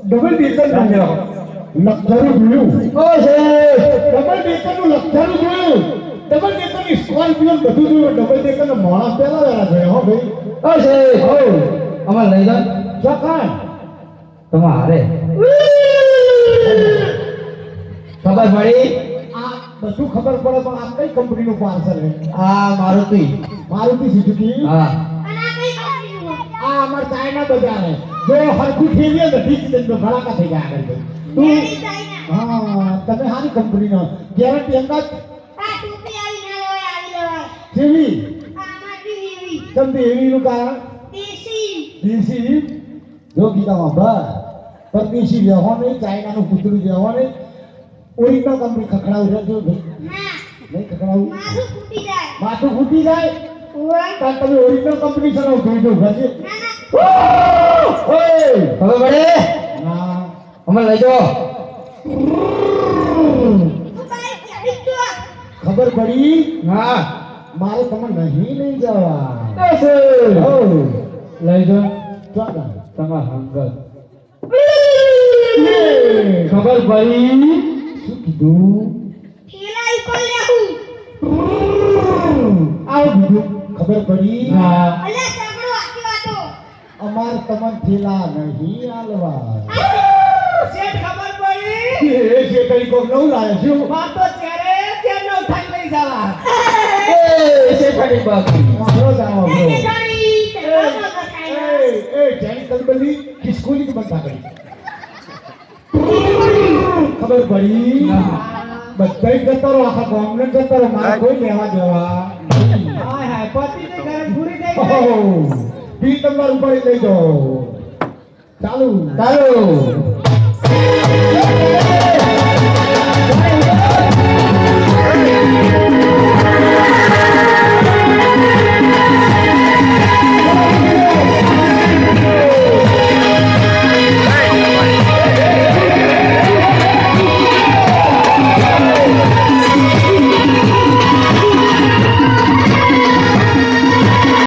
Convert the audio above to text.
double decker જોયું લક્ષરું જોયું ઓ છે ડબલ ડેકર નું લક્ષરું જોયું ડબલ ડેકર ની સ્કોર્પિયો બધું જોયું ડબલ ડેકર નો માણસ પેલા વેલા જોયો હો ભાઈ ઓ છે હો અમાર લઈ જા સકાન તમારે ખબર પડી આ બધું ખબર પડે પણ આ કઈ કંપની નું પાર્સલ છે આ મારુતિ સુઝુકી હા આ અમાર ચાઇના બજાર હે જો હરખું થેલીએ નથી જ તો ભડાકા થઈ ગયા આગળ તું હા તમે હારી કંપની નો ગેરંટી અંગત આ ટોપી આવી ના લેવાય જેવી આ માટી એવી તમને એવી નું કારણ દેશી જો ગીતામાં બસ પરદેશી રહેવો નહીં ચાઇના નું કૂતરું રહેવો નહીં ઓરિજિનલ કંપની ખખડાવું છે જો ભાઈ નહીં ખખડાવું માથું ફૂટી જાય તાર તમે ઓરિજિનલ કંપની ચલાવો જોઈ દો ભાઈ ઓય હવે બડે ના અમે લઈ જાઓ ખબર પડી ના મારે તમને નહીં લઈ જવા લઈ જાઓ ચાલો તમાર હંગત ખબર પડી શું કીધું ખેલાઈ કોલ લેવું આવ કીધું ખબર પડી હા અલે સાંભળો આખી વાતો અમાર તમન થેલા નહીં આલવા શેઠ ખબર પડી એ શેઠઈ કોક નવ લાયો છું વાતો ત્યારે તે નવ થાઈ લઈ જવા એ શેઠડી બાકી મારો જાવ બ્રો એ જાની કલબલી કિસકોલી કે બંધા કરી ખબર પડી બધાય જતરો આખા ગામને જતરો મારા કોઈ લેવા દેવા હાય હાય પતિ ને ઘરે પૂરી થઈ ગઈ બી તમાર ઉપર લઈ જાઓ ચાલુ